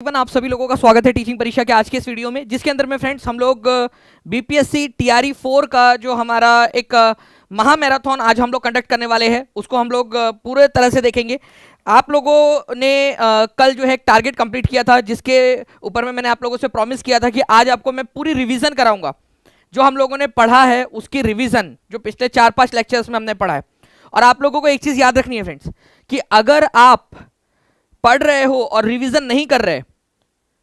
आप सभी लोगों का स्वागत है टीचिंग परीक्षा के आज के इस वीडियो में, जिसके अंदर में फ्रेंड्स हम लोग बीपीएससी टीआरई 4 का जो हमारा एक महा मैराथन आज हम लोग कंडक्ट करने वाले हैं, उसको हम लोग पूरे तरह से देखेंगे। आप लोगों ने कल जो है एक टारगेट कंप्लीट किया था, जिसके ऊपर में मैंने आप लोगों से प्रॉमिस किया था कि आज आपको मैं पूरी रिवीजन कराऊंगा। जो हम लोगों ने पढ़ा है उसकी रिवीजन, जो पिछले 4-5 लेक्चर्स में हमने पढ़ा है। और आप लोगों को एक चीज़ याद रखनी है फ्रेंड्स, कि अगर आप पढ़ रहे हो और रिवीजन नहीं कर रहे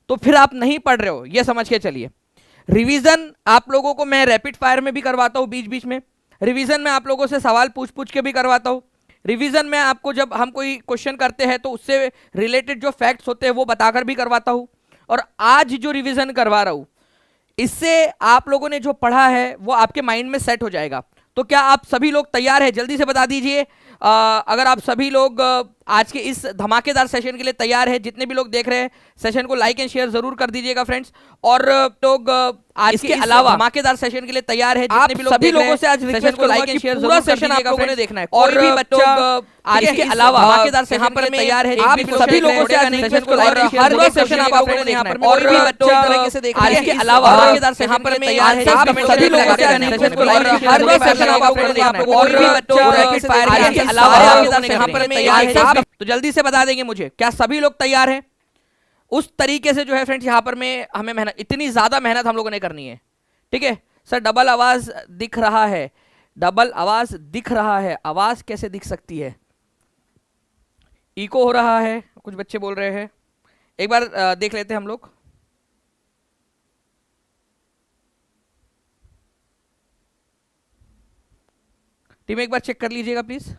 तो फिर आप नहीं पढ़ रहे हो, ये समझ के चलिए। रिवीजन आप लोगों को मैं रैपिड फायर में भी करवाता हूं, बीच बीच में रिवीजन में आप लोगों से सवाल पूछ पूछ के भी करवाता हूं। रिवीजन में आपको जब हम कोई क्वेश्चन करते हैं तो उससे रिलेटेड जो फैक्ट्स होते हैं वो बताकर भी करवाता हूं। और आज जो रिवीजन करवा रहा हूं, इससे आप लोगों ने जो पढ़ा है वो आपके माइंड में सेट हो जाएगा। तो क्या आप सभी लोग तैयार हैं? जल्दी से बता दीजिए अगर आप सभी लोग आज के इस धमाकेदार सेशन के लिए तैयार हैं। जितने भी लोग देख रहे हैं सेशन को लाइक एंड शेयर जरूर कर दीजिएगा फ्रेंड्स। और लोग आज के अलावा धमाकेदार सेशन के लिए तैयार है, जितने भी लोग सभी लोगों से आज सेशन को लाइक एंड शेयर पूरा सेशन आप लोगों ने देखना है। और भी बच्चा आज के अलावा धमाकेदार सेशन पर तैयार है, आप सभी लोगों से आज सेशन को like and share her session आप लोगों ने देखना है। और भी बच्चा आज के अलावा धमाकेदार सेशन पर तैयार है, आप सभी लोगों से आज सेशन को like and share her session आप लोगों ने देखना है। और भी बच्चा रैपिड फायर आज के अलावा धमाकेदार सेशन पर तैयार है, तो जल्दी से बता देंगे मुझे, क्या सभी लोग तैयार हैं? उस तरीके से जो है फ्रेंड्स यहाँ पर में हमें मेहनत, इतनी ज्यादा मेहनत हम लोगों ने करनी है। ठीक है सर, डबल आवाज दिख रहा है, डबल आवाज दिख रहा है, आवाज कैसे दिख सकती है? इको हो रहा है, कुछ बच्चे बोल रहे हैं। एक बार देख लेते हैं हम लोग। टीम एक बार चेक कर लीजिएगा प्लीज।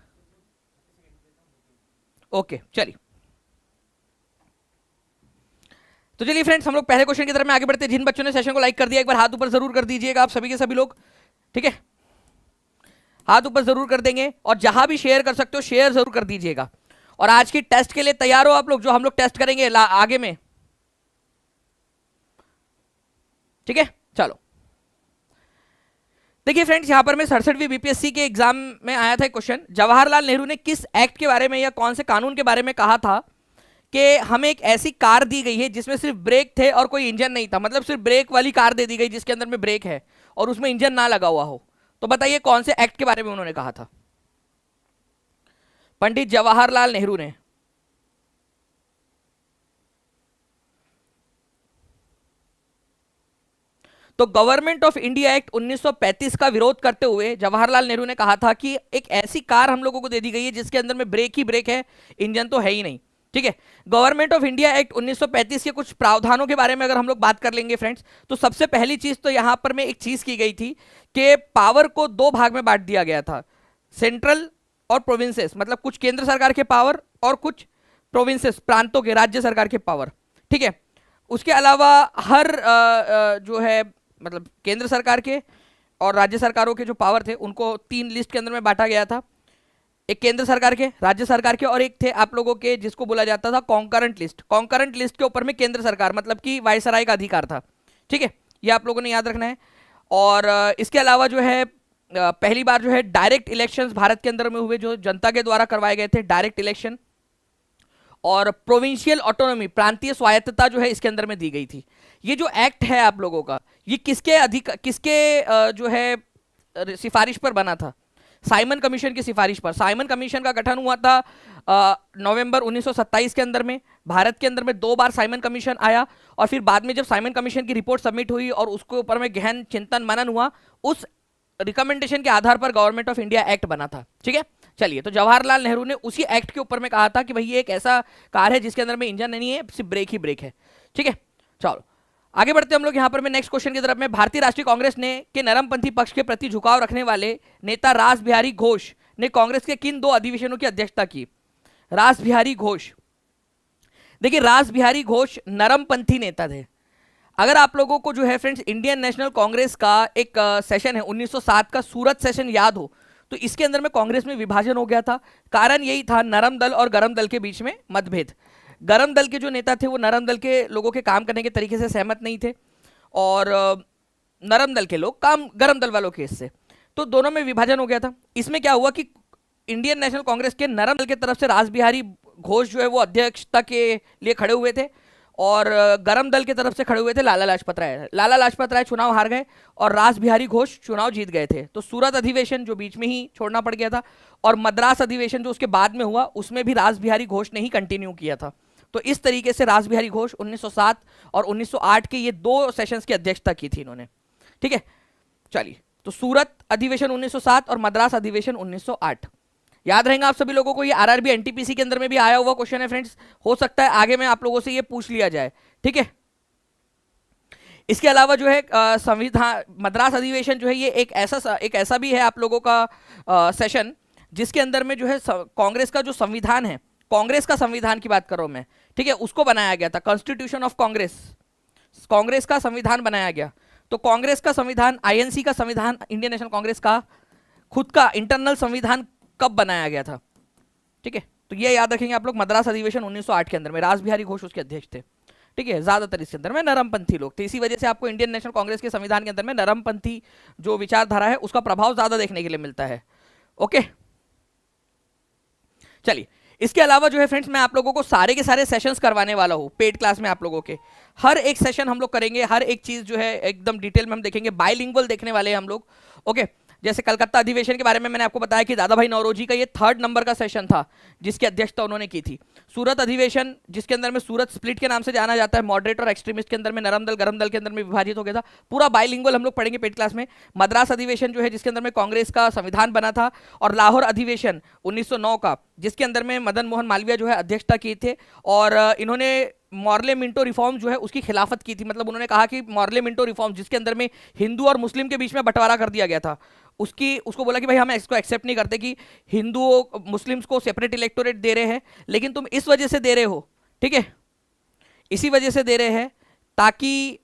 ओके चलिए, तो चलिए फ्रेंड्स हम लोग पहले क्वेश्चन की तरफ में आगे बढ़ते हैं। जिन बच्चों ने सेशन को लाइक कर दिया एक बार हाथ ऊपर जरूर कर दीजिएगा, आप सभी के सभी लोग। ठीक है, हाथ ऊपर जरूर कर देंगे, और जहां भी शेयर कर सकते हो शेयर जरूर कर दीजिएगा। और आज की टेस्ट के लिए तैयार हो आप लोग, जो हम लोग टेस्ट करेंगे आगे में? ठीक है चलो, देखिए फ्रेंड्स यहां पर मैं 67वीं बीपीएससी के एग्जाम में आया था क्वेश्चन। जवाहरलाल नेहरू ने किस एक्ट के बारे में या कौन से कानून के बारे में कहा था कि हमें एक ऐसी कार दी गई है जिसमें सिर्फ ब्रेक थे और कोई इंजन नहीं था? मतलब सिर्फ ब्रेक वाली कार दे दी गई जिसके अंदर में ब्रेक है और उसमें इंजन ना लगा हुआ हो। तो बताइए कौन से एक्ट के बारे में उन्होंने कहा था? पंडित जवाहरलाल नेहरू ने। तो गवर्नमेंट ऑफ इंडिया एक्ट 1935 का विरोध करते हुए जवाहरलाल नेहरू ने कहा था कि एक ऐसी कार हम लोगों को दे दी गई है जिसके अंदर में ब्रेक ही ब्रेक है, इंजन तो है ही नहीं। ठीक है, गवर्नमेंट ऑफ इंडिया एक्ट 1935 के कुछ प्रावधानों के बारे में अगर हम लोग बात कर लेंगे फ्रेंड्स, तो सबसे पहली चीज तो यहां पर में एक चीज की गई थी कि पावर को दो भाग में बांट दिया गया था, सेंट्रल और प्रोविंसेस, मतलब कुछ केंद्र सरकार के पावर और कुछ प्रोविंसेस, प्रांतों के, राज्य सरकार के पावर। ठीक है, उसके अलावा हर जो है मतलब केंद्र सरकार के और राज्य सरकारों के जो पावर थे उनको 3 लिस्ट के अंदर में बांटा गया था। एक केंद्र सरकार के, राज्य सरकार के, और एक थे आप लोगों के जिसको बोला जाता था कॉन्करेंट लिस्ट। कॉन्करेंट लिस्ट के ऊपर में केंद्र सरकार मतलब कि वायसराय का अधिकार था। ठीक है, ये आप लोगों ने याद रखना है। और इसके अलावा जो है पहली बार जो है डायरेक्ट इलेक्शंस भारत के अंदर में हुए, जो जनता के द्वारा करवाए गए थे, डायरेक्ट इलेक्शन। और प्रोविंशियल ऑटोनॉमी, प्रांतीय स्वायत्तता जो है इसके अंदर में दी गई थी। ये जो एक्ट है आप लोगों का, ये किसके जो है सिफारिश पर बना था? साइमन कमीशन की सिफारिश पर। साइमन कमीशन का गठन हुआ था नवंबर 1927 के अंदर में। भारत के अंदर में 2 बार साइमन कमीशन आया, और फिर बाद में जब साइमन कमीशन की रिपोर्ट सबमिट हुई और उसके ऊपर में गहन चिंतन मनन हुआ, उस रिकमेंडेशन के आधार पर गवर्नमेंट ऑफ इंडिया एक्ट बना था। ठीक है, चलिए, तो जवाहरलाल नेहरू ने उसी एक्ट के ऊपर में कहा था कि भाई ये एक ऐसा कार है जिसके अंदर में इंजन नहीं है, सिर्फ ब्रेक ही ब्रेक है। ठीक है, चलो आगे बढ़ते हम लोग यहाँ पर मैं नेक्स्ट क्वेश्चन की तरफ में। भारतीय राष्ट्रीय कांग्रेस ने के नरमपंथी पक्ष के प्रति झुकाव रखने वाले नेता रास बिहारी घोष ने कांग्रेस के किन 2 अधिवेशनों की अध्यक्षता की? रास बिहारी घोष, देखिए रास बिहारी घोष नरमपंथी नेता थे। अगर आप लोगों को जो है फ्रेंड्स इंडियन नेशनल कांग्रेस का एक सेशन है 1907 का, सूरत सेशन याद हो, तो इसके अंदर में कांग्रेस में विभाजन हो गया था। कारण यही था नरम दल और गरम दल के बीच में मतभेद। गरम दल के जो नेता थे वो नरम दल के लोगों के काम करने के तरीके से सहमत नहीं थे, और नरम दल के लोग काम गरम दल वालों के इससे, तो दोनों में विभाजन हो गया था। इसमें क्या हुआ कि इंडियन नेशनल कांग्रेस के नरम दल की तरफ से रास बिहारी घोष जो है वो अध्यक्षता के लिए खड़े हुए थे, और गरम दल की तरफ से खड़े हुए थे लाला लाजपत राय। लाला लाजपत राय चुनाव हार गए और रास बिहारी घोष चुनाव जीत गए थे। तो सूरत अधिवेशन जो बीच में ही छोड़ना पड़ गया था, और मद्रास अधिवेशन जो उसके बाद में हुआ, उसमें भी रास बिहारी घोष ने ही कंटिन्यू किया था। तो इस तरीके से रास बिहारी घोष 1907 और 1908 के ये दो सेशंस की अध्यक्षता की थी इन्होंने। ठीक है, चलिए, तो सूरत अधिवेशन 1907 और मद्रास अधिवेशन 1908 याद रहेगा आप सभी लोगों को। ये आरआरबी एनटीपीसी के अंदर में भी आया हुआ क्वेश्चन है फ्रेंड्स, हो सकता है आगे में आप लोगों से ये पूछ लिया जाए। ठीक है, इसके अलावा जो है संविधान मद्रास अधिवेशन जो है ये एक ऐसा भी है आप लोगों का सेशन जिसके अंदर में जो है कांग्रेस का जो संविधान है, कांग्रेस का संविधान की बात कर रहा हूं मैं, ठीक है, उसको बनाया गया था। कॉन्स्टिट्यूशन ऑफ कांग्रेस, कांग्रेस का संविधान बनाया गया। तो कांग्रेस का संविधान, आईएनसी का संविधान, इंडियन नेशनल कांग्रेस का खुद का इंटरनल संविधान कब बनाया गया था? ठीक है, तो ये याद रखेंगे आप लोग। मद्रास अधिवेशन 1908 के अंदर में रास बिहारी घोष उसके अध्यक्ष थे। ठीक है, ज्यादातर इसके अंदर में नरमपंथी लोग थे, इसी वजह से आपको इंडियन नेशनल कांग्रेस के संविधान के अंदर में नरमपंथी जो विचारधारा है उसका प्रभाव ज्यादा देखने के लिए मिलता है। ओके, चलिए, इसके अलावा जो है फ्रेंड्स मैं आप लोगों को सारे के सारे सेशंस करवाने वाला हूं पेड क्लास में। आप लोगों के हर एक सेशन हम लोग करेंगे, हर एक चीज जो है एकदम डिटेल में हम देखेंगे, बाइलिंगुअल देखने वाले हैं हम लोग। ओके, जैसे कलकत्ता अधिवेशन के बारे में मैंने आपको बताया कि दादा भाई नौरोजी का ये 3rd नंबर का सेशन था जिसकी अध्यक्षता उन्होंने की थी। सूरत अधिवेशन जिसके अंदर में सूरत स्प्लिट के नाम से जाना जाता है, मॉडरेट और एक्सट्रीमिस्ट के अंदर में नरम दल गरम दल के अंदर में विभाजित हो गया था, पूरा बाइलिंगुअल हम लोग पढ़ेंगे पेड क्लास में। मद्रास अधिवेशन जो है जिसके अंदर में कांग्रेस का संविधान बना था, और लाहौर अधिवेशन 1909 का जिसके अंदर में मदन मोहन मालवीय जो है अध्यक्षता किए थे, और इन्होंने मॉर्ले मिंटो रिफॉर्म जो है उसकी खिलाफत की थी। मतलब उन्होंने कहा कि मॉर्ले मिंटो रिफॉर्म जिसके अंदर में हिंदू और मुस्लिम के बीच में बंटवारा कर दिया गया था, उसको बोला कि भाई हम इसको एक्सेप्ट नहीं करते कि हिंदुओं मुस्लिम्स को सेपरेट इलेक्टोरेट दे रहे हैं, लेकिन तुम इस वजह से दे रहे हो, ठीक है, इसी वजह से दे रहे हैं ताकि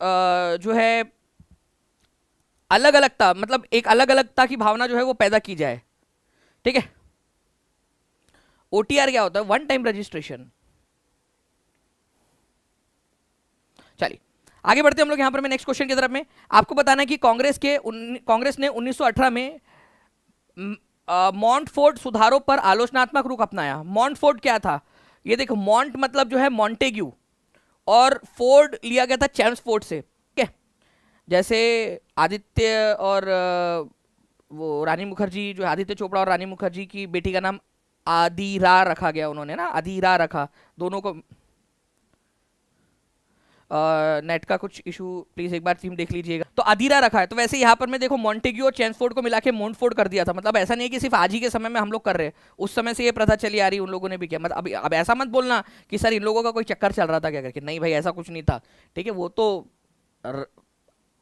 जो है अलग अलगता, मतलब एक अलग अलगता की भावना जो है वो पैदा की जाए। ठीक है, ओटीआर क्या होता है? One time registration. चलिए आगे बढ़ते हैं हम लोग यहाँ पर। मैं नेक्स्ट क्वेश्चन की तरफ में आपको बताना है कि कांग्रेस ने 1918 में मॉन्टफोर्ट सुधारों पर आलोचनात्मक रुख अपनाया। मॉन्टफोर्ट क्या था? ये देखो, मॉन्ट मतलब जो है मॉन्टेग्यू, और फोर्ड लिया गया था चैम्सफोर्ड से। ठीक है, जैसे आदित्य और वो रानी मुखर्जी, जो आदित्य चोपड़ा और रानी मुखर्जी की बेटी का नाम आदिरा रखा गया, उन्होंने ना आदिरा रखा, दोनों को। नेट का कुछ इशू, प्लीज एक बार टीम देख लीजिएगा। तो अधीरा रखा है, तो वैसे यहाँ पर मैं देखो मॉन्टेग्यू और चैम्सफोर्ड को मिला के मोन्टफोर्ड कर दिया था। मतलब ऐसा नहीं है कि सिर्फ आज ही के समय में हम लोग कर रहे हैं, उस समय से ये प्रथा चली आ रही, उन लोगों ने भी किया। मतलब अब ऐसा मत बोलना कि सर इन लोगों का कोई चक्कर चल रहा था क्या करके, नहीं भाई ऐसा कुछ नहीं था। ठीक है, वो तो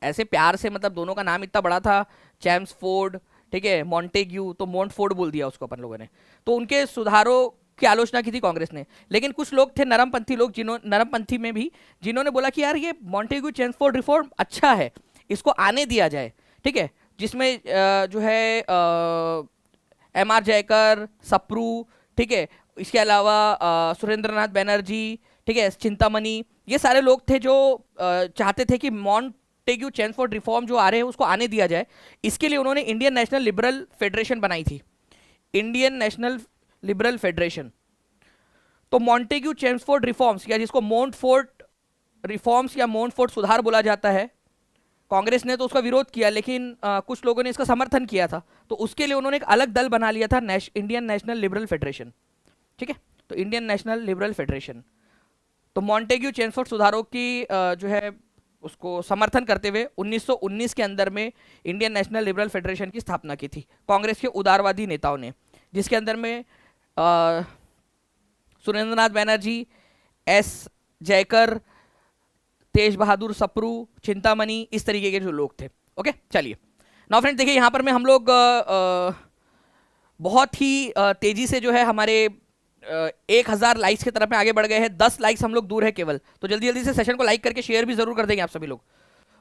ऐसे प्यार से, मतलब दोनों का नाम इतना बड़ा था, चैम्सफोर्ड, ठीक है, मॉन्टेग्यू, तो मोन्टफोर्ड बोल दिया उसको अपन लोगों ने। तो उनके सुधारों की आलोचना की थी कांग्रेस ने। लेकिन कुछ लोग थे नरमपंथी लोग, नरमपंथी में भी, जिन्होंने बोला कि यार ये मॉन्टेग्यू चैम्सफोर्ड रिफॉर्म अच्छा है, इसको आने दिया जाए। ठीक है, जिसमें जो है एम.आर. जयकर, सप्रू, ठीक है, इसके अलावा सुरेंद्रनाथ बैनर्जी, ठीक है, चिंतामणि, ये सारे लोग थे जो चाहते थे कि मॉन्टेग्यू चैम्सफोर्ड रिफॉर्म जो आ रहे हैं उसको आने दिया जाए। इसके लिए उन्होंने इंडियन नेशनल लिबरल फेडरेशन बनाई थी, इंडियन नेशनल लिबरल फेडरेशन। तो मॉन्टेग्यू चैम्सफोर्ड रिफॉर्म्स, या जिसको मोन्टफोर्ट रिफॉर्म्स या मोन्टफोर्ट सुधार बोला जाता है, कांग्रेस ने तो उसका विरोध किया, लेकिन कुछ लोगों ने इसका समर्थन किया था। तो उसके लिए उन्होंने एक अलग दल बना लिया था, इंडियन नेशनल लिबरल फेडरेशन। ठीक है, तो इंडियन नेशनल लिबरल फेडरेशन। तो मॉन्टेग्यू चैम्सफोर्ड सुधारों की जो है उसको समर्थन करते हुए 1919 के अंदर में इंडियन नेशनल लिबरल फेडरेशन की स्थापना की थी कांग्रेस के उदारवादी नेताओं ने, जिसके अंदर में सुरेंद्रनाथ बैनर्जी, एस जयकर, तेज बहादुर सप्रू, चिंतामणि, इस तरीके के जो लोग थे। ओके, चलिए नाउ फ्रेंड्स देखिए यहाँ पर में हम लोग बहुत ही तेजी से जो है हमारे 1000 लाइक्स की तरफ में आगे बढ़ गए हैं। 10 लाइक्स हम लोग दूर है केवल, तो जल्दी जल्दी से सेशन को लाइक करके शेयर भी जरूर कर देंगे आप सभी लोग।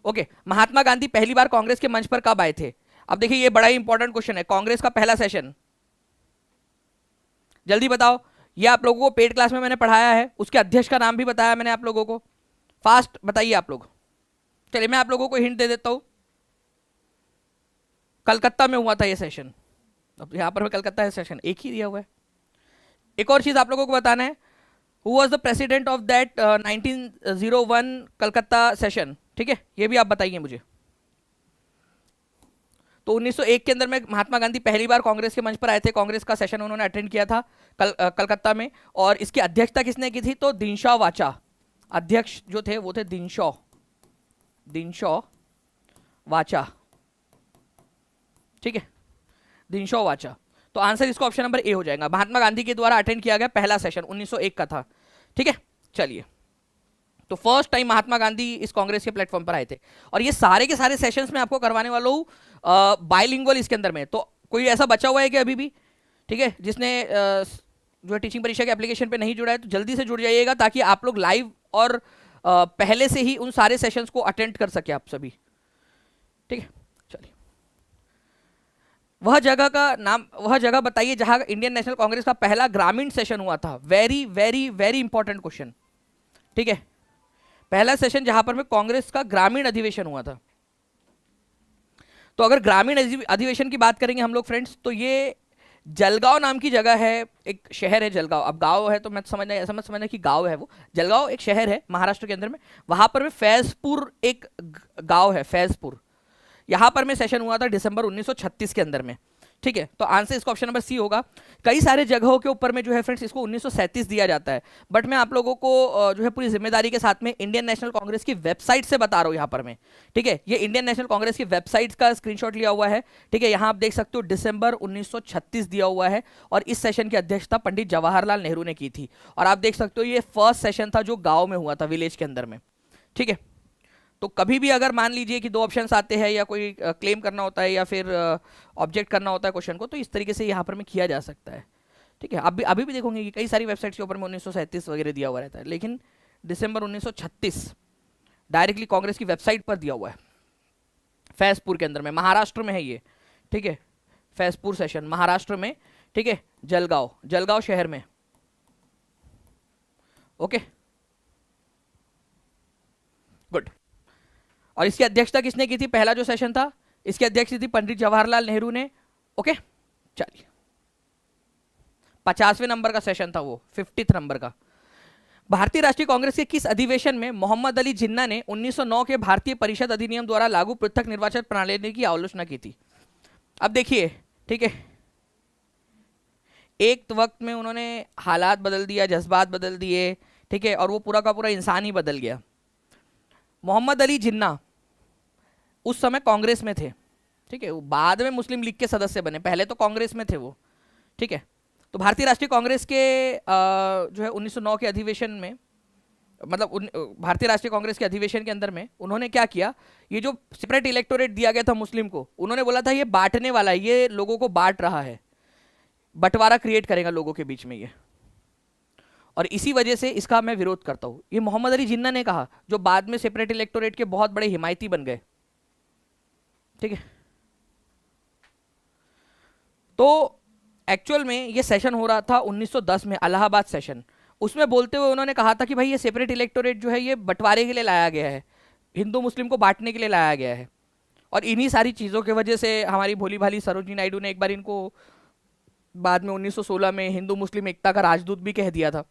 ओके, महात्मा गांधी पहली बार कांग्रेस के मंच पर कब आए थे? अब देखिए ये बड़ा ही इंपॉर्टेंट क्वेश्चन है, कांग्रेस का पहला सेशन जल्दी बताओ। ये आप लोगों को पेड क्लास में मैंने पढ़ाया है, उसके अध्यक्ष का नाम भी बताया मैंने आप लोगों को। फास्ट बताइए आप लोग। चलिए मैं आप लोगों को हिंट दे देता हूं, कलकत्ता में हुआ था ये सेशन। अब यहां पर मैं कलकत्ता है सेशन एक ही दिया हुआ है। एक और चीज आप लोगों को बताना है, who was the president of that 1901 Calcutta session, ठीक है, ये भी आप बताइए मुझे। तो 1901 के अंदर में महात्मा गांधी पहली बार कांग्रेस के मंच पर आए थे, कांग्रेस का सेशन उन्होंने अटेंड किया था कलकत्ता में, और इसकी अध्यक्षता किसने की थी, तो दिनशॉ वाचा, अध्यक्ष जो थे वो थे दिनशॉ वाचा, ठीक है, दिनशॉ वाचा। तो आंसर इसको ऑप्शन नंबर ए हो जाएगा, महात्मा गांधी के द्वारा अटेंड किया गया पहला सेशन 1901 का था, ठीक है। चलिए, तो फर्स्ट टाइम महात्मा गांधी इस कांग्रेस के प्लेटफॉर्म पर आए थे, और ये सारे के सारे सेशंस में आपको करवाने वाला हूँ बाइलिंगुअल इसके अंदर में। तो कोई ऐसा बचा हुआ है कि अभी भी, ठीक है, जिसने जो है टीचिंग परीक्षा के एप्लीकेशन पे नहीं जुड़ा है, तो जल्दी से जुड़ जाइएगा ताकि आप लोग लाइव और पहले से ही उन सारे सेशंस को अटेंड कर सके आप सभी, ठीक है। चलिए, वह जगह का नाम, वह जगह बताइए जहां इंडियन नेशनल कांग्रेस का पहला ग्रामीण सेशन हुआ था। Very very very important question, ठीक है, पहला सेशन जहां पर में कांग्रेस का ग्रामीण अधिवेशन हुआ था। तो अगर ग्रामीण अधिवेशन की बात करेंगे हम लोग फ्रेंड्स, तो ये जलगांव नाम की जगह है, एक शहर है जलगांव। अब गांव है तो मैं समझना कि गांव है, वो जलगांव एक शहर है महाराष्ट्र के अंदर में, वहां पर में फैजपुर एक गांव है, फैजपुर, यहां पर में सेशन हुआ था दिसंबर 1936 के अंदर में, ठीक है। तो आंसर इसका ऑप्शन नंबर सी होगा। कई सारे जगहों के ऊपर में जो है फ्रेंड्स इसको 1937 दिया जाता है, बट मैं आप लोगों को जो है पूरी जिम्मेदारी के साथ में इंडियन नेशनल कांग्रेस की वेबसाइट से बता रहा हूँ यहाँ पर मैं, ठीक है। ये इंडियन नेशनल कांग्रेस की वेबसाइट का स्क्रीनशॉट लिया हुआ है, ठीक है, यहाँ आप देख सकते हो दिसंबर 1936 दिया हुआ है, और इस सेशन की अध्यक्षता पंडित जवाहरलाल नेहरू ने की थी, और आप देख सकते हो ये फर्स्ट सेशन था जो गाँव में हुआ था, विलेज के अंदर में, ठीक है। तो कभी भी अगर मान लीजिए कि दो ऑप्शंस आते हैं या कोई क्लेम करना होता है या फिर ऑब्जेक्ट करना होता है क्वेश्चन को, तो इस तरीके से यहाँ पर में किया जा सकता है, ठीक है। अभी भी देखोगे कि कई सारी वेबसाइट्स के ऊपर में 1937 वगैरह दिया हुआ रहता है, लेकिन दिसंबर 1936 डायरेक्टली कांग्रेस की वेबसाइट पर दिया हुआ है, फैजपुर के अंदर में, महाराष्ट्र में है ये, ठीक है, फैजपुर सेशन महाराष्ट्र में, ठीक है, जलगांव शहर में, ओके, गुड। और इसकी अध्यक्षता किसने की थी, पहला जो सेशन था इसकी अध्यक्ष थी पंडित जवाहरलाल नेहरू ने, ओके। चलिए, 50वें नंबर का सेशन था वो, 50th नंबर का। भारतीय राष्ट्रीय कांग्रेस के किस अधिवेशन में मोहम्मद अली जिन्ना ने 1909 के भारतीय परिषद अधिनियम द्वारा लागू पृथक निर्वाचन प्रणाली की आलोचना की थी। अब देखिए, ठीक है, एक वक्त में उन्होंने हालात बदल दिया, जज्बात बदल दिए, ठीक है, और वो पूरा का पूरा इंसान ही बदल गया। मोहम्मद अली जिन्ना उस समय कांग्रेस में थे, ठीक है, वो बाद में मुस्लिम लीग के सदस्य बने, पहले तो कांग्रेस में थे वो, ठीक है। तो भारतीय राष्ट्रीय कांग्रेस के जो है 1909 के अधिवेशन में, मतलब भारतीय राष्ट्रीय कांग्रेस के अधिवेशन के अंदर में उन्होंने क्या किया, ये जो सेपरेट इलेक्टोरेट दिया गया था मुस्लिम को, उन्होंने बोला था ये बांटने वाला है, ये लोगों को बांट रहा है, बंटवारा क्रिएट करेगा लोगों के बीच में ये, और इसी वजह से इसका मैं विरोध करता हूं। ये मोहम्मद अली जिन्ना ने कहा, जो बाद में सेपरेट इलेक्टोरेट के बहुत बड़े हिमायती बन गए, ठीक है। तो एक्चुअल में ये सेशन हो रहा था 1910 में, इलाहाबाद सेशन, उसमें बोलते हुए उन्होंने कहा था कि भाई ये सेपरेट इलेक्टोरेट जो है ये बंटवारे के लिए लाया गया है, हिंदू मुस्लिम को बांटने के लिए लाया गया है, और इन्हीं सारी चीज़ों की वजह से हमारी भोली भाली सरोजिनी नायडू ने एक बार इनको बाद में 1916 में हिंदू मुस्लिम एकता का राजदूत भी कह दिया था।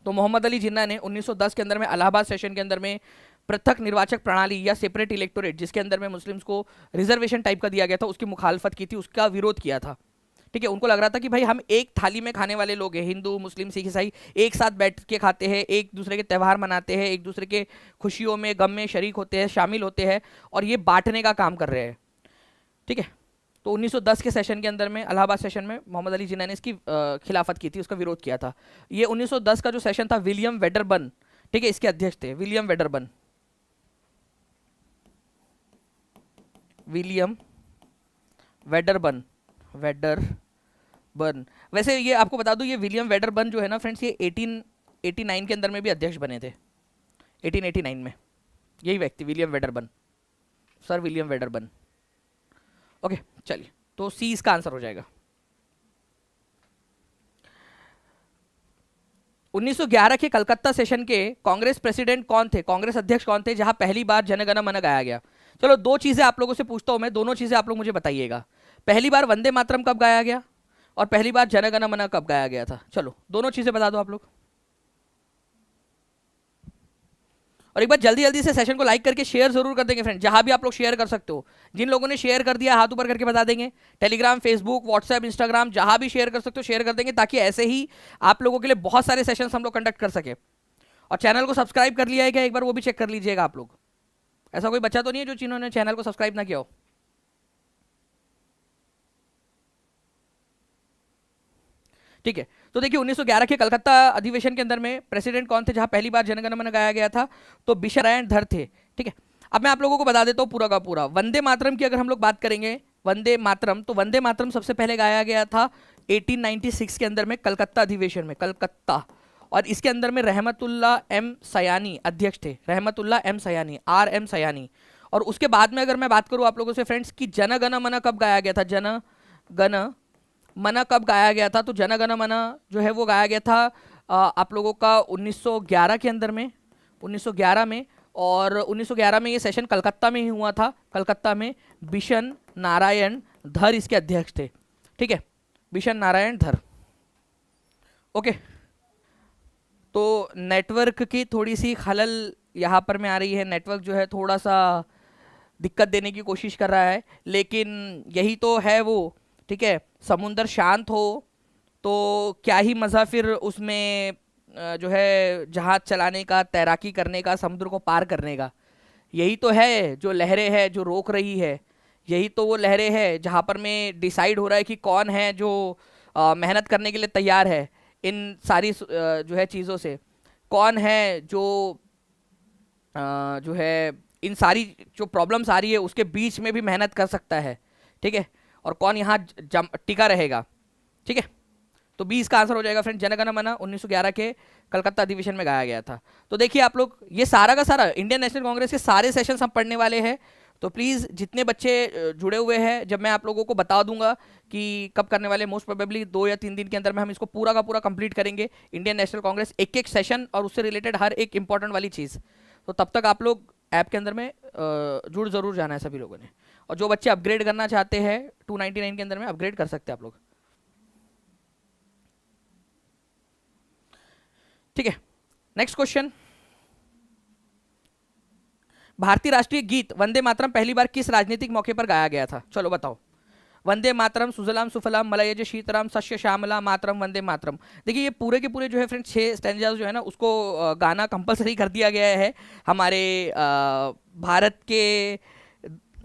तो मोहम्मद अली जिन्ना ने 1910 के अंदर में इलाहाबाद सेशन के अंदर में पृथक निर्वाचक प्रणाली या सेपरेट इलेक्टोरेट, जिसके अंदर में मुस्लिम्स को रिजर्वेशन टाइप का दिया गया था, उसकी मुखालफत की थी, उसका विरोध किया था, ठीक है। उनको लग रहा था कि भाई हम एक थाली में खाने वाले लोग हैं, हिंदू मुस्लिम सिख ईसाई एक साथ बैठ के खाते हैं, एक दूसरे के त्यौहार मनाते हैं, एक दूसरे के खुशियों में गम में शरीक होते हैं, शामिल होते हैं, और ये बांटने का काम कर रहे हैं, ठीक है। तो 1910 के सेशन के अंदर में, इलाहाबाद सेशन में मोहम्मद अली जिन्ना ने इसकी खिलाफत की थी, उसका विरोध किया था। ये 1910 का जो सेशन था, विलियम वेडरबर्न, ठीक है, इसके अध्यक्ष थे विलियम वेडरबर्न। वैसे ये आपको बता दूं, ये विलियम वेडरबर्न जो है ना फ्रेंड्स, ये 1889 के अंदर में भी अध्यक्ष बने थे, 1889 में, यही व्यक्ति William Wedderburn, sir William Wedderburn, okay. चलिए, तो सी इसका आंसर हो जाएगा। 1911 के कलकत्ता सेशन के कांग्रेस प्रेसिडेंट कौन थे, कांग्रेस अध्यक्ष कौन थे, जहां पहली बार जनगण मन गाया गया। चलो, दो चीजें आप लोगों से पूछता हूं मैं, दोनों चीजें आप लोग मुझे बताइएगा। पहली बार वंदे मातरम कब गाया गया, और पहली बार जनगण मन कब गाया गया था। चलो, दोनों चीजें बता दो आप लोग। और एक बार जल्दी जल्दी से सेशन को लाइक करके शेयर जरूर कर देंगे फ्रेंड, जहां भी आप लोग शेयर कर सकते हो। जिन लोगों ने शेयर कर दिया हाथ ऊपर करके बता देंगे। टेलीग्राम, फेसबुक, व्हाट्सएप, इंस्टाग्राम, जहां भी शेयर कर सकते हो शेयर कर देंगे, ताकि ऐसे ही आप लोगों के लिए बहुत सारे सेशंस हम लोग कंडक्ट कर सके। और चैनल को सब्सक्राइब कर लिया है क्या, एक बार वो भी चेक कर लीजिएगा आप लोग। ऐसा कोई बच्चा तो नहीं है जो जिन्होंने चैनल को सब्सक्राइब ना किया हो। ठीक है, तो देखिए 1911 के कलकत्ता अधिवेशन के अंदर में प्रेसिडेंट कौन थे जहां पहली बार जनगण मन गाया गया था, तो बिशप नारायण धर थे। ठीक है, अब मैं आप लोगों को बता देता हूं पूरा का पूरा। वंदे मातरम की अगर हम लोग बात करेंगे, वंदे मातरम, तो वंदे मातरम सबसे पहले गाया गया था 1896 के अंदर में कलकत्ता अधिवेशन में, कलकत्ता। और इसके अंदर में रहमतुल्ला एम सयानी अध्यक्ष थे, रहमतुल्ला एम सयानी, आर एम सयानी। और उसके बाद में अगर मैं बात करूं आप लोगों से फ्रेंड्स कि जन गण मन कब गाया गया था, जन गण मन कब गाया गया था, तो जन गण मन जो है वो गाया गया था आप लोगों का 1911 के अंदर में, 1911 में। और 1911 में ये सेशन कलकत्ता में ही हुआ था, कलकत्ता में। बिशन नारायण धर इसके अध्यक्ष थे। ठीक है, बिशन नारायण धर। ओके, तो नेटवर्क की थोड़ी सी खलल यहाँ पर में आ रही है, नेटवर्क जो है थोड़ा सा दिक्कत देने की कोशिश कर रहा है, लेकिन यही तो है वो। ठीक है, समुंदर शांत हो तो क्या ही मज़ा फिर उसमें जो है जहाज चलाने का, तैराकी करने का, समुद्र को पार करने का। यही तो है जो लहरें है जो रोक रही है, यही तो वो लहरें हैं जहाँ पर में डिसाइड हो रहा है कि कौन है जो मेहनत करने के लिए तैयार है इन सारी जो है चीज़ों से, कौन है जो जो है इन सारी जो प्रॉब्लम्स आ रही है उसके बीच में भी मेहनत कर सकता है। ठीक है, और कौन यहाँ टिका रहेगा। ठीक है, तो 20 का आंसर हो जाएगा फ्रेंड, जनगण मन 1911 के कलकत्ता अधिवेशन में गाया गया था। तो देखिए आप लोग, ये सारा का सारा इंडियन नेशनल कांग्रेस के सारे सेशंस हम पढ़ने वाले हैं। तो प्लीज़ जितने बच्चे जुड़े हुए हैं, जब मैं आप लोगों को बता दूंगा कि कब करने वाले, मोस्ट प्रोबेबली 2 या 3 दिन के अंदर में हम इसको पूरा का पूरा कंप्लीट करेंगे, इंडियन नेशनल कांग्रेस, एक एक सेशन और उससे रिलेटेड हर एक इंपॉर्टेंट वाली चीज़। तो तब तक आप लोग ऐप के अंदर में जुड़ ज़रूर जाना है सभी लोगों ने। और जो बच्चे अपग्रेड करना चाहते हैं 299 के अंदर में अपग्रेड कर सकते हैं आप लोग। ठीक है, नेक्स्ट क्वेश्चन। भारतीय राष्ट्रीय गीत वंदे मातरम पहली बार किस राजनीतिक मौके पर गाया गया था, चलो बताओ। वंदे मातरम, सुजलाम सुफलाम मलयज शीतराम शस्य श्यामला मातरम वंदे मातरम। देखिए ये पूरे के पूरे जो है फ्रेंड्स 6 स्टैंजास जो है ना उसको गाना कंपलसरी कर दिया गया है हमारे भारत के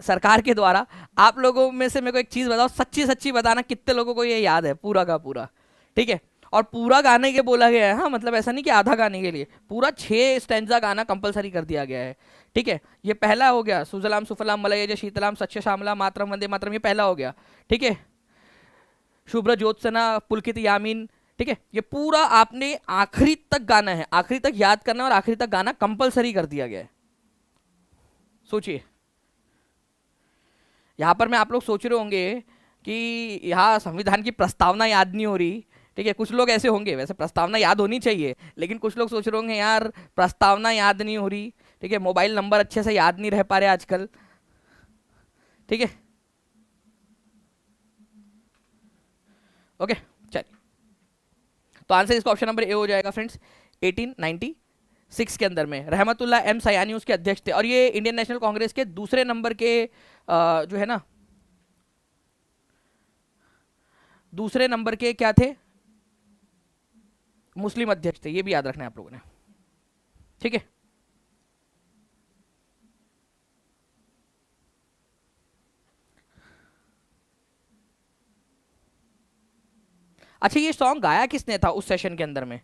सरकार के द्वारा। आप लोगों में से मेरे को एक चीज़ बताओ, सच्ची सच्ची बताना कितने लोगों को ये याद है पूरा का पूरा। ठीक है, और पूरा गाने के बोला गया है, हाँ, मतलब ऐसा नहीं कि आधा गाने के लिए, पूरा 6 स्टैंजा गाना कंपलसरी कर दिया गया है। ठीक है, ये पहला हो गया, सुजलाम सुफलाम मलयज शीतलाम सच्चे श्यामला मातरम वंदे मातरम, ये पहला हो गया। ठीक है, शुभ्र ज्योत्सना पुलकित यामीन। ठीक है, ये पूरा आपने आखिरी तक गाना है, आखिरी तक याद करना है और आखिरी तक गाना कंपलसरी कर दिया गया है। सोचिए, यहाँ पर मैं आप लोग सोच रहे होंगे कि यहाँ संविधान की प्रस्तावना याद नहीं हो रही। ठीक है, कुछ लोग ऐसे होंगे, वैसे प्रस्तावना याद होनी चाहिए, लेकिन कुछ लोग सोच रहे होंगे यार प्रस्तावना याद नहीं हो रही। ठीक है, मोबाइल नंबर अच्छे से याद नहीं रह पा रहे आजकल। ठीक है, ओके, चलिए, तो आंसर इसका ऑप्शन नंबर ए हो जाएगा फ्रेंड्स, 1896 के अंदर में। रहमतुल्ला एम सयानी उसके अध्यक्ष थे, और ये इंडियन नेशनल कांग्रेस के दूसरे नंबर के जो है ना, दूसरे नंबर के क्या थे, मुस्लिम अध्यक्ष थे, ये भी याद रखना है आप लोगों ने। ठीक है, अच्छा ये सॉन्ग गाया किसने था उस सेशन के अंदर में,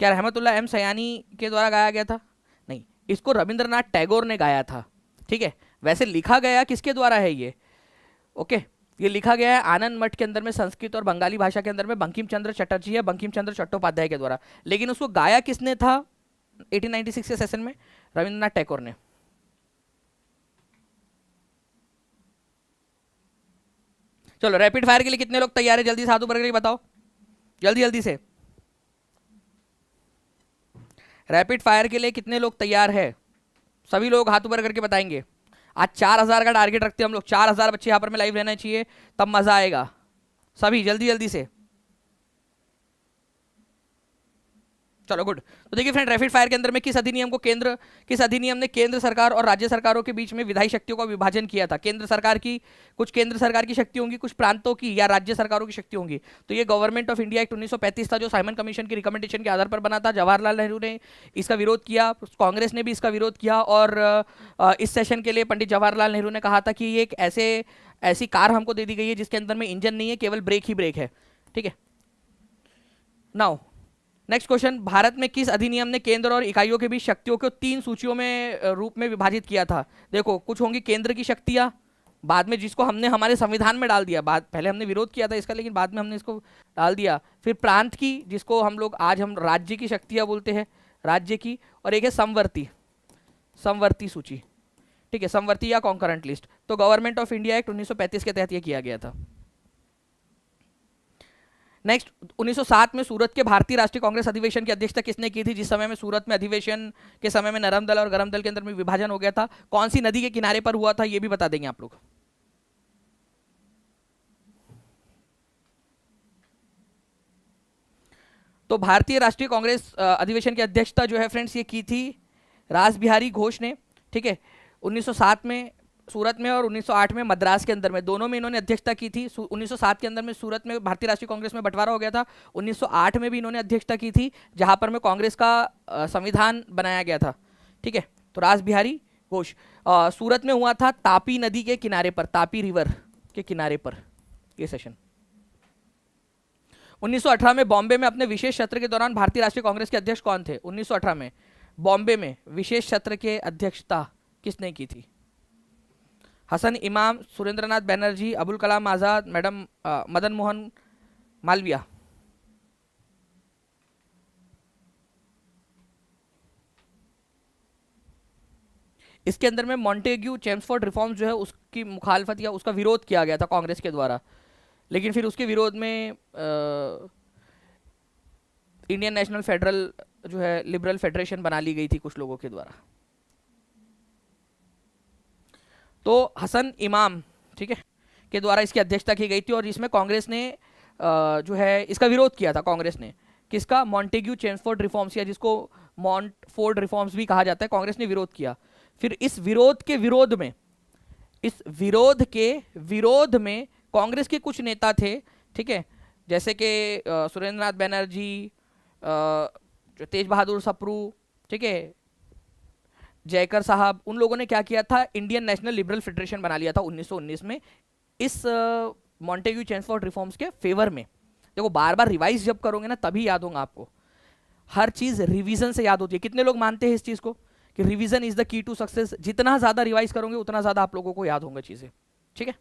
क्या रहमतुल्ला एम सयानी के द्वारा गाया गया था? नहीं, इसको रविंद्रनाथ टैगोर ने गाया था। ठीक है, वैसे लिखा गया किसके द्वारा है ये, ओके, ये लिखा गया है आनंद मठ के अंदर में, संस्कृत और बंगाली भाषा के अंदर में, बंकिम चंद्र चटर्जी या बंकिम चंद्र चट्टोपाध्याय के द्वारा। लेकिन उसको गाया किसने था 1896 के सेशन में? रविंद्रनाथ टैगोर ने। चलो रैपिड फायर के लिए कितने लोग तैयार है, जल्दी से हाथ ऊपर करके बताओ, जल्दी जल्दी से। रैपिड फायर के लिए कितने लोग तैयार है? सभी लोग हाथ ऊपर करके बताएंगे। आज 4000 का टारगेट रखते हैं हम लोग, 4000 बच्चे यहाँ पर में लाइव रहना चाहिए, तब मजा आएगा। सभी जल्दी जल्दी से। चलो गुड। तो देखिए फ्रेंड, रैपिड फायर के अंदर में किस अधिनियम ने केंद्र सरकार और राज्य सरकारों के बीच में विधायी शक्तियों का विभाजन किया था? कुछ केंद्र सरकार की शक्ति होंगी, कुछ प्रांतों की या राज्य सरकारों की शक्ति होंगी। तो ये गवर्नमेंट ऑफ इंडिया एक्ट 1935 था, जो साइमन कमीशन की रिकमेंडेशन के आधार पर बना था। जवाहरलाल नेहरू ने इसका विरोध किया, कांग्रेस ने भी इसका विरोध किया, और इस सेशन के लिए पंडित जवाहरलाल नेहरू ने कहा था कि ये एक ऐसी कार हमको दे दी गई है जिसके अंदर में इंजन नहीं है, केवल ब्रेक ही ब्रेक है। ठीक है, नाउ नेक्स्ट क्वेश्चन, भारत में किस अधिनियम ने केंद्र और इकाइयों के बीच शक्तियों को 3 सूचियों में रूप में विभाजित किया था? देखो, कुछ होंगी केंद्र की शक्तियां, बाद में जिसको हमने हमारे संविधान में डाल दिया, पहले हमने विरोध किया था इसका, लेकिन बाद में हमने इसको डाल दिया। फिर प्रांत की, जिसको हम राज्य की शक्तियां बोलते हैं, राज्य की। और एक है समवर्ती सूची। ठीक है, समवर्ती या कॉन्करेंट लिस्ट। तो गवर्नमेंट ऑफ इंडिया एक्ट 1935 के तहत यह किया गया था। नेक्स्ट, 1907 में सूरत के भारतीय राष्ट्रीय कांग्रेस अधिवेशन की अध्यक्षता किसने की थी, जिस समय में सूरत में अधिवेशन के समय में नरम दल और गरम दल के अंदर में विभाजन हो गया था? कौन सी नदी के किनारे पर हुआ था, यह भी बता देंगे आप लोग। तो भारतीय राष्ट्रीय कांग्रेस अधिवेशन की अध्यक्षता जो है फ्रेंड्स, ये की थी रास बिहारी घोष ने। ठीक है, 1907 में सूरत में और 1908 में मद्रास के अंदर में, दोनों में इन्होंने अध्यक्षता की थी। 1907 के अंदर में सूरत में भारतीय राष्ट्रीय कांग्रेस में बंटवारा हो गया था। 1908 में भी इन्होंने अध्यक्षता की थी, जहां पर में कांग्रेस का संविधान बनाया गया था। ठीक है, तो रास बिहारी घोष। सूरत में हुआ था तापी नदी के किनारे पर, तापी रिवर के किनारे पर ये सेशन। 1918 में बॉम्बे में अपने विशेष सत्र के दौरान भारतीय राष्ट्रीय कांग्रेस के अध्यक्ष कौन थे? 1918 में बॉम्बे में विशेष सत्र के अध्यक्षता किसने की थी? हसन इमाम, सुरेंद्रनाथ बैनर्जी, अबुल कलाम आजाद, मदन मोहन मालविया। इसके अंदर में मॉन्टेग्यू चेम्सफोर्ड रिफॉर्म्स जो है उसकी मुखालफत या उसका विरोध किया गया था कांग्रेस के द्वारा, लेकिन फिर उसके विरोध में इंडियन नेशनल फेडरल जो है लिबरल फेडरेशन बना ली गई थी कुछ लोगों के द्वारा। तो हसन इमाम, ठीक है, के द्वारा इसकी अध्यक्षता की गई थी, और इसमें कांग्रेस ने जो है इसका विरोध किया था। कांग्रेस ने किसका? मॉन्टेग्यू चेम्सफोर्ड रिफॉर्म्स, या जिसको मॉन्टफोर्ड रिफॉर्म्स भी कहा जाता है, कांग्रेस ने विरोध किया। फिर इस विरोध के विरोध में कांग्रेस के कुछ नेता थे, ठीक है, जैसे कि सुरेंद्रनाथ बैनर्जी, तेज बहादुर सप्रू, ठीक है, जयकर साहब, उन लोगों ने क्या किया था? इंडियन नेशनल लिबरल फेडरेशन बना लिया था 1919 में, इस मॉन्टेग्यू चेम्सफोर्ड रिफॉर्म्स के फेवर में। देखो, बार बार रिवाइज जब करोगे ना तभी याद होगा आपको, हर चीज रिवीजन से याद होती है। कितने लोग मानते हैं इस चीज को कि revision is the key to success? जितना ज्यादा रिवाइज करोगे उतना ज्यादा आप लोगों को याद होंगे चीजें। ठीक है,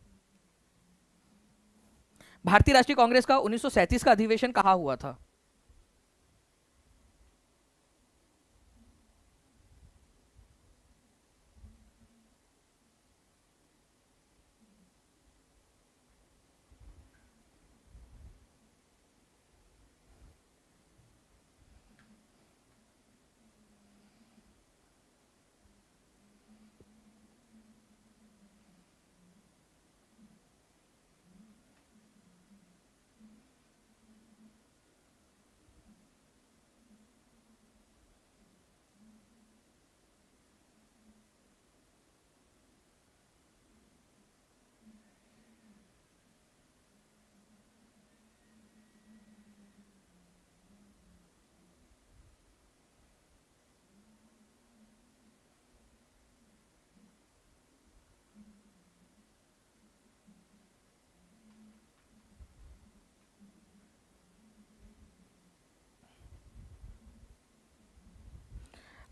भारतीय राष्ट्रीय कांग्रेस का 1937 का अधिवेशन कहाँ हुआ था?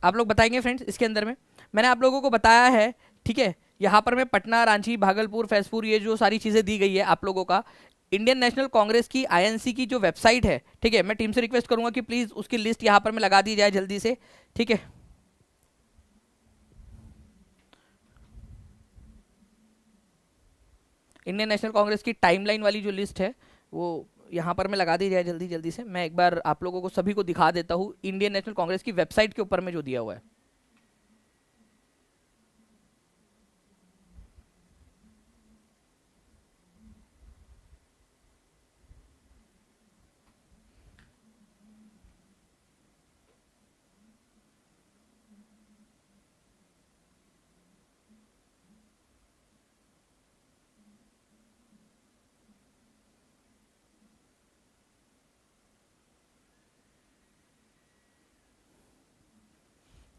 आप लोग बताएंगे फ्रेंड्स। इसके अंदर में मैंने आप लोगों को बताया है, ठीक है, यहाँ पर मैं पटना, रांची, भागलपुर, फैजपुर, ये जो सारी चीज़ें दी गई है आप लोगों का, इंडियन नेशनल कांग्रेस की आईएनसी की जो वेबसाइट है, ठीक है, मैं टीम से रिक्वेस्ट करूंगा कि प्लीज़ उसकी लिस्ट यहाँ पर मैं लगा दी जाए जल्दी से। ठीक है, इंडियन नेशनल कांग्रेस की टाइमलाइन वाली जो लिस्ट है वो यहाँ पर मैं लगा दी जाए जल्दी जल्दी से। मैं एक बार आप लोगों को सभी को दिखा देता हूँ इंडियन नेशनल कांग्रेस की वेबसाइट के ऊपर में जो दिया हुआ है।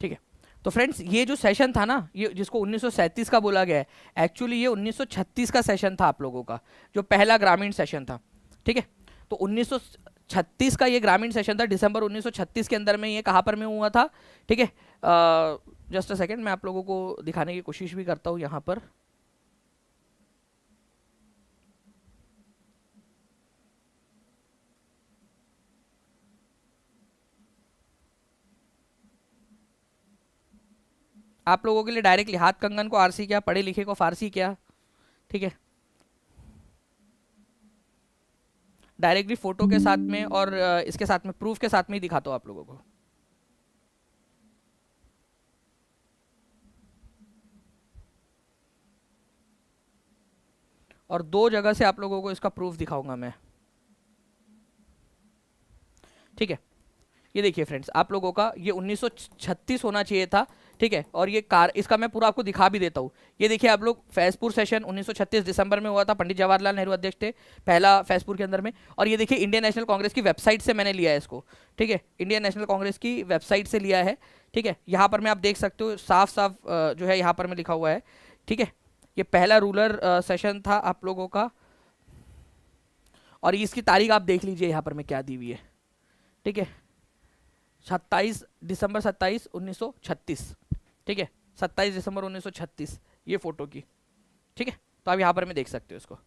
ठीक है। तो फ्रेंड्स ये जो सेशन था ना, ये जिसको 1937 का बोला गया है, एक्चुअली ये 1936 का सेशन था आप लोगों का, जो पहला ग्रामीण सेशन था। ठीक है। तो 1936 का ये ग्रामीण सेशन था, दिसंबर 1936 के अंदर में ये कहाँ पर में हुआ था। ठीक है। जस्ट अ सेकेंड, मैं आप लोगों को दिखाने की कोशिश भी करता हूँ यहाँ पर। आप लोगों के लिए डायरेक्टली हाथ कंगन को आरसी क्या, पढ़े लिखे को फारसी क्या। ठीक है। डायरेक्टली फोटो के साथ में और इसके साथ में प्रूफ के साथ में ही दिखाता हूँ आप लोगों को। और दो जगह से आप लोगों को इसका प्रूफ दिखाऊंगा मैं। ठीक है। ये देखिए फ्रेंड्स, आप लोगों का ये 1936 होना चाहिए था। ठीक है। और ये कार, इसका मैं पूरा आपको दिखा भी देता हूँ। ये देखिए आप लोग, फैजपुर सेशन 1936 दिसंबर में हुआ था, पंडित जवाहरलाल नेहरू अध्यक्ष थे पहला फैजपुर के अंदर में। और ये देखिए इंडियन नेशनल कांग्रेस की वेबसाइट से मैंने लिया है इसको। ठीक है। इंडियन नेशनल कांग्रेस की वेबसाइट से लिया है। ठीक है। यहाँ पर मैं आप देख सकते हो साफ साफ जो है यहाँ पर में लिखा हुआ है। ठीक है। ये पहला रूलर सेशन था आप लोगों का। और इसकी तारीख आप देख लीजिए यहाँ पर में क्या दी हुई है। ठीक है। 27 दिसंबर 27 1936। ठीक है। 27 दिसंबर 1936 ये फोटो की। ठीक है। तो आप यहाँ पर में देख सकते हो इसको।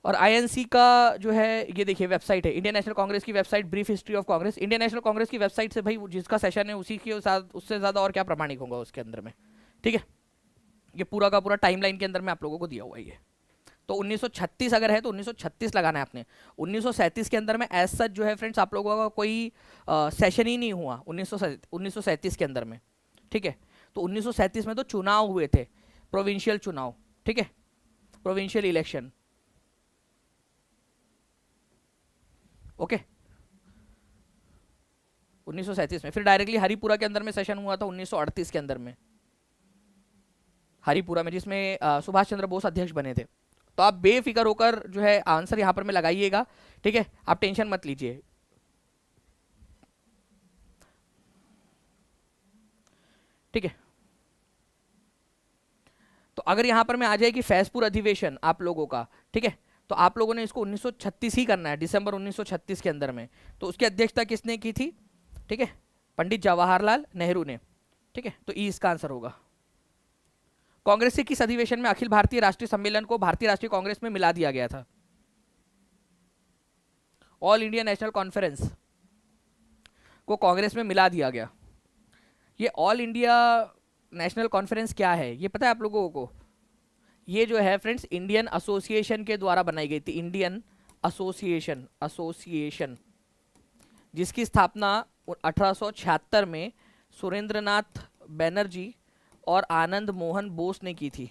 और आईएनसी का जो है ये देखिए वेबसाइट है, इंडियन नेशनल कांग्रेस की website, brief history of Congress. Indian national Congress की वेबसाइट से भाई जिसका सेशन है उसी के साथ, उससे ज़्यादा और क्या प्रमाणिक होगा उसके अंदर में। ठीक है। ये पूरा का पूरा टाइमलाइन के अंदर में आप लोगों को दिया हुआ है ये। तो 1936 अगर है तो 1936 लगाना है आपने। 1937 के अंदर में एज सच जो है फ्रेंड्स आप लोगों का कोई सेशन ही नहीं हुआ 1937 के अंदर में। ठीक है। तो 1937 में तो चुनाव हुए थे, प्रोविंशियल चुनाव। ठीक है। Provincial election. ओके। 1937 में फिर डायरेक्टली हरिपुरा के अंदर में सेशन हुआ था 1938 के अंदर में, हरिपुरा में, जिसमें सुभाष चंद्र बोस अध्यक्ष बने थे। तो आप बेफिक्र होकर जो है आंसर यहां पर में लगाइएगा। ठीक है। आप टेंशन मत लीजिए। ठीक है। तो अगर यहां पर में आ जाए कि फैजपुर अधिवेशन आप लोगों का, ठीक है, तो आप लोगों ने इसको 1936 ही करना है, दिसंबर 1936 के अंदर में। तो उसकी अध्यक्षता किसने की थी? ठीक है, पंडित जवाहरलाल नेहरू ने। ठीक है। तो ई इसका आंसर होगा। कांग्रेस के किस अधिवेशन में अखिल भारतीय राष्ट्रीय सम्मेलन को भारतीय राष्ट्रीय कांग्रेस में मिला दिया गया था? ऑल इंडिया नेशनल कॉन्फ्रेंस को कांग्रेस में मिला दिया गया। ये ऑल इंडिया नेशनल कॉन्फ्रेंस क्या है ये पता है आप लोगों को? ये जो है फ्रेंड्स इंडियन एसोसिएशन के द्वारा बनाई गई थी। इंडियन एसोसिएशन जिसकी स्थापना 1876 में सुरेंद्रनाथ बैनर्जी और आनंद मोहन बोस ने की थी।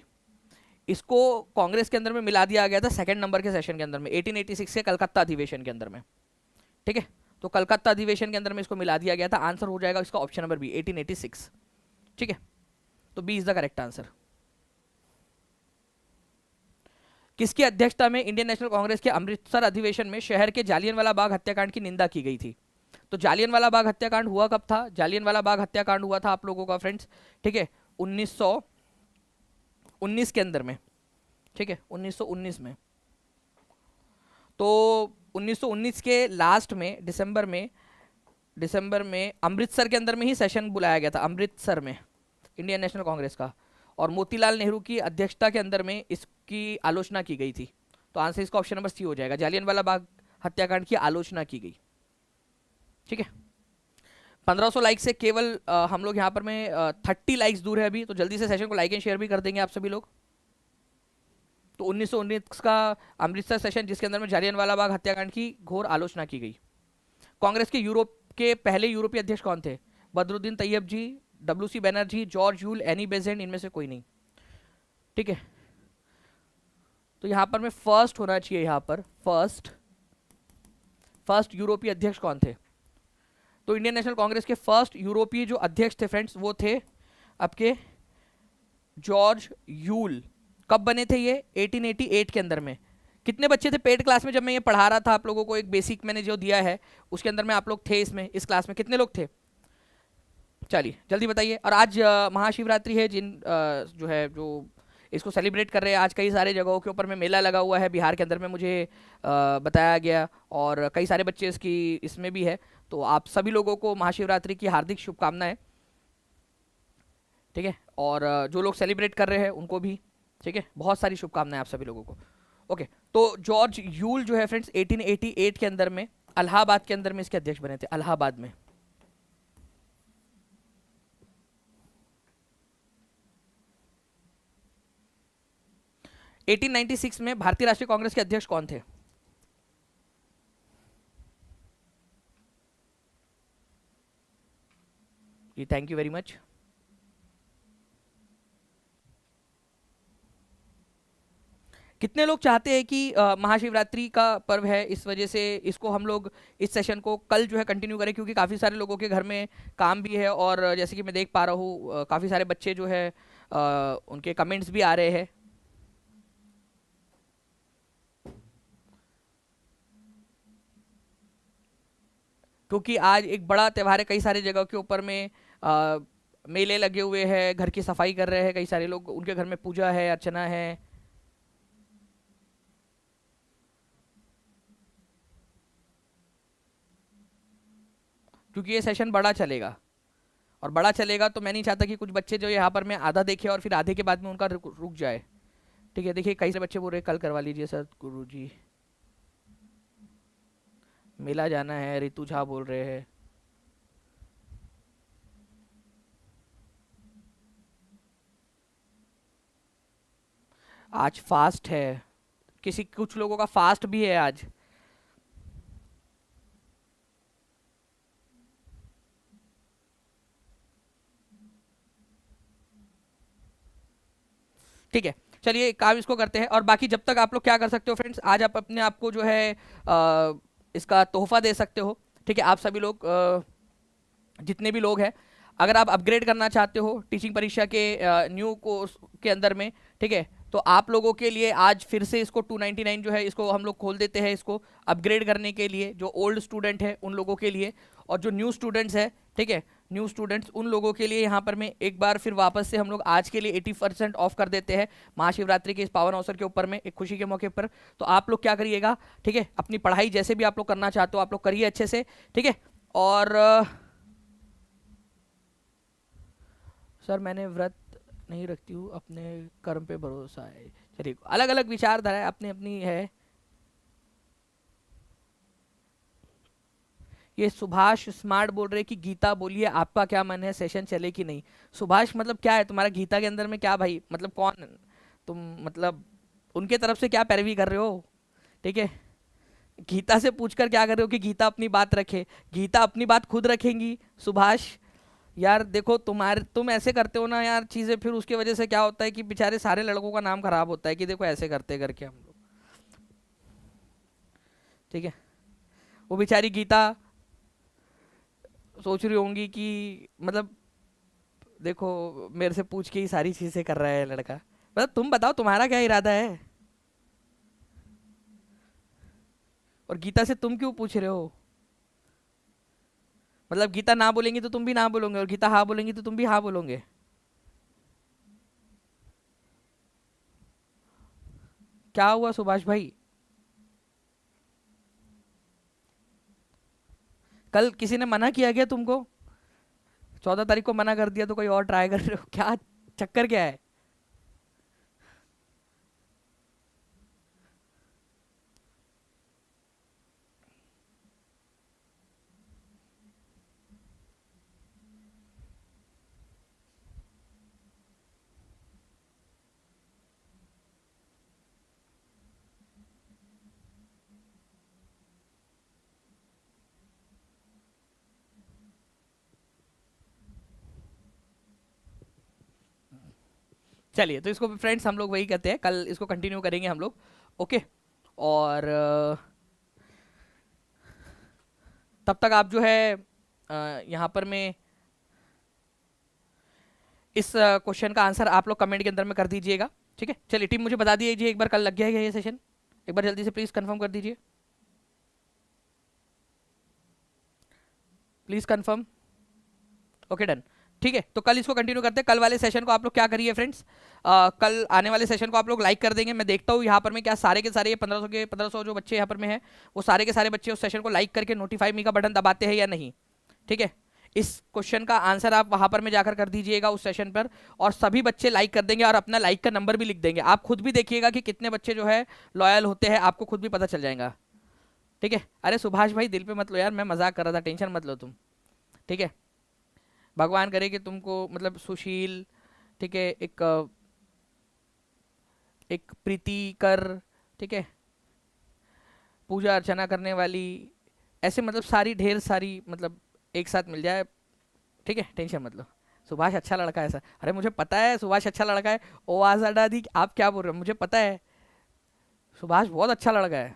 इसको कांग्रेस के अंदर में मिला दिया गया था सेकंड नंबर के सेशन के अंदर में, 1886 के कलकत्ता अधिवेशन के अंदर में। ठीक है। तो कलकत्ता अधिवेशन के अंदर में इसको मिला दिया गया था। आंसर हो जाएगा इसका ऑप्शन नंबर बी, 1886। ठीक है। तो B is the correct answer. किसकी अध्यक्षता में इंडियन नेशनल कांग्रेस के अमृतसर अधिवेशन में शहर के जालियनवाला बाग हत्याकांड की निंदा की गई थी? तो जालियनवाला बाग हत्याकांड हुआ कब था? जालियनवाला बाग हत्याकांड हुआ था आप लोगों का फ्रेंड्स, ठीक है, 1919 के अंदर में। ठीक है, 1919 में। तो 1919 के लास्ट में दिसंबर में अमृतसर के अंदर में ही सेशन बुलाया गया था, अमृतसर में, इंडियन नेशनल कांग्रेस का। और मोतीलाल नेहरू की अध्यक्षता के अंदर में इसकी आलोचना की गई थी। तो आंसर इसका ऑप्शन नंबर सी हो जाएगा, जालियनवाला बाग हत्याकांड की आलोचना की गई। ठीक है। 1500 लाइक से केवल हम लोग यहाँ पर में 30 लाइक्स दूर है अभी, तो जल्दी से सेशन को लाइक एंड शेयर भी कर देंगे आप सभी लोग। तो 1919 का अमृतसर सेशन जिसके अंदर में जालियनवाला बाग हत्याकांड की घोर आलोचना की गई। कांग्रेस के यूरोप के पहले यूरोपीय अध्यक्ष कौन थे? बदरुद्दीन तैयब जी, डब्ल्यू.सी. Banerjee, George Yule, any Besant, इनमें से कोई नहीं। ठीक है। तो यहां पर में फर्स्ट होना चाहिए, यहां पर फर्स्ट यूरोपीय अध्यक्ष कौन थे? तो इंडियन नेशनल कांग्रेस के फर्स्ट यूरोपीय जो अध्यक्ष थे फ्रेंड्स वो थे आपके जॉर्ज यूल। कब बने थे ये? 1888 के अंदर में। कितने बच्चे थे पेड क्लास में जब मैं ये पढ़ा रहा था आप लोगों को? एक बेसिक मैंने जो दिया है उसके अंदर में आप लोग थे, इसमें इस क्लास में कितने लोग थे? चलिए जल्दी बताइए। और आज महाशिवरात्रि है, जो है जो इसको सेलिब्रेट कर रहे हैं, आज कई सारे जगहों के ऊपर में मेला लगा हुआ है बिहार के अंदर में, मुझे बताया गया, और कई सारे बच्चे इसकी इसमें भी है। तो आप सभी लोगों को महाशिवरात्रि की हार्दिक शुभकामनाएं। ठीक है, और जो लोग सेलिब्रेट कर रहे हैं उनको भी, ठीक है, बहुत सारी शुभकामनाएं आप सभी लोगों को। ओके, तो जॉर्ज यूल जो है फ्रेंड्स 1888 के अंदर में इलाहाबाद के अंदर में इसके अध्यक्ष बने थे, इलाहाबाद में। 1896 में भारतीय राष्ट्रीय कांग्रेस के अध्यक्ष कौन थे? जी थैंक यू वेरी मच। कितने लोग चाहते हैं कि महाशिवरात्रि का पर्व है, इस वजह से इसको हम लोग इस सेशन को कल जो है कंटिन्यू करें, क्योंकि काफ़ी सारे लोगों के घर में काम भी है, और जैसे कि मैं देख पा रहा हूँ काफ़ी सारे बच्चे जो है उनके कमेंट्स भी आ रहे हैं। क्योंकि आज एक बड़ा त्यौहार है, कई सारे जगह के ऊपर में मेले लगे हुए हैं, घर की सफाई कर रहे हैं कई सारे लोग, उनके घर में पूजा है, अर्चना है। क्योंकि ये सेशन बड़ा चलेगा, और बड़ा चलेगा तो मैं नहीं चाहता कि कुछ बच्चे जो यहाँ पर मैं आधा देखे और फिर आधे के बाद में उनका रुक जाए। ठीक है, देखिए कई सारे बच्चे बोल रहे कल करवा लीजिए सर गुरु जी, मेला जाना है, रितु झा बोल रहे हैं। आज फास्ट है, किसी कुछ लोगों का फास्ट भी है आज। ठीक है, चलिए एक काम इसको करते हैं, और बाकी जब तक आप लोग क्या कर सकते हो फ्रेंड्स, आज आप अपने आप को जो है इसका तोहफा दे सकते हो। ठीक है, आप सभी लोग जितने भी लोग हैं, अगर आप अपग्रेड करना चाहते हो टीचिंग परीक्षा के न्यू कोर्स के अंदर में, ठीक है, तो आप लोगों के लिए आज फिर से इसको 299 जो है इसको हम लोग खोल देते हैं, इसको अपग्रेड करने के लिए, जो ओल्ड स्टूडेंट है उन लोगों के लिए, और जो न्यू स्टूडेंट्स है, ठीक है, न्यू स्टूडेंट्स उन लोगों के लिए यहाँ पर मैं एक बार फिर वापस से हम लोग आज के लिए 80% ऑफ कर देते हैं महाशिवरात्रि के इस पावन अवसर के ऊपर में, एक खुशी के मौके पर। तो आप लोग क्या करिएगा, ठीक है, अपनी पढ़ाई जैसे भी आप लोग करना चाहते हो आप लोग करिए अच्छे से, ठीक है। और सर मैंने व्रत नहीं रखती हूँ, अपने कर्म पे भरोसा है। चलिए, अलग अलग विचारधारा है, अपनी अपनी है। ये सुभाष स्मार्ट बोल रहे कि गीता बोलिए आपका क्या मन है, सेशन चले कि नहीं। सुभाष मतलब क्या है तुम्हारा गीता के अंदर में, क्या भाई मतलब कौन तुम, मतलब उनके तरफ से क्या पैरवी कर रहे हो? ठीक है, गीता से पूछकर क्या कर रहे हो कि गीता अपनी बात रखे? गीता अपनी बात खुद रखेंगी सुभाष। यार देखो तुम ऐसे करते हो ना यार चीज़ें, फिर उसकी वजह से क्या होता है कि बेचारे सारे लड़कों का नाम खराब होता है कि देखो ऐसे करते करके हम लोग। ठीक है, वो बेचारी गीता सोच रही होंगी कि मतलब देखो मेरे से पूछ के ही सारी चीज़ें कर रहा है लड़का। मतलब तुम बताओ तुम्हारा क्या इरादा है, और गीता से तुम क्यों पूछ रहे हो? मतलब गीता ना बोलेंगी तो तुम भी ना बोलोगे, और गीता हाँ बोलेंगी तो तुम भी हाँ बोलोगे? क्या हुआ सुभाष भाई? कल किसी ने मना किया गया तुमको? 14 तारीख को मना कर दिया तो कोई और ट्राई कर रहे हो क्या? चक्कर क्या है? चलिए, तो इसको फ्रेंड्स हम लोग वही कहते हैं, कल इसको कंटिन्यू करेंगे हम लोग। ओके, और तब तक आप जो है यहाँ पर मैं इस क्वेश्चन का आंसर आप लोग कमेंट के अंदर में कर दीजिएगा। ठीक है, चलिए टीम मुझे बता दीजिए एक बार कल लग गया है ये सेशन, एक बार जल्दी से प्लीज़ कंफर्म कर दीजिए, प्लीज़ कंफर्म। Okay done. ठीक है, तो कल इसको कंटिन्यू करते हैं। कल वाले सेशन को आप लोग क्या करिए फ्रेंड्स, कल आने वाले सेशन को आप लोग लाइक कर देंगे। मैं देखता हूँ यहाँ पर मैं क्या सारे के सारे ये 1500 जो बच्चे यहाँ पर में है वो सारे के सारे बच्चे उस सेशन को लाइक करके नोटिफाई मी का बटन दबाते हैं या नहीं। ठीक है, इस क्वेश्चन का आंसर आप वहां पर में जाकर कर दीजिएगा उस सेशन पर, और सभी बच्चे लाइक कर देंगे और अपना लाइक का नंबर भी लिख देंगे। आप खुद भी देखिएगा कि कितने बच्चे जो है लॉयल होते हैं, आपको खुद भी पता चल जाएगा। ठीक है, अरे सुभाष भाई दिल पे मत लो यार, मैं मजाक कर रहा था, टेंशन मत लो तुम। ठीक है, भगवान करे कि तुमको मतलब सुशील, ठीक है, एक प्रीति कर, ठीक है, पूजा अर्चना करने वाली, ऐसे मतलब सारी ढेर सारी मतलब एक साथ मिल जाए। ठीक है, टेंशन मत लो। सुभाष अच्छा लड़का है सर, अरे मुझे पता है सुभाष अच्छा लड़का है। ओ आजादा दी, आप क्या बोल रहे हो, मुझे पता है सुभाष बहुत अच्छा लड़का है।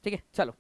ठीक है, चलो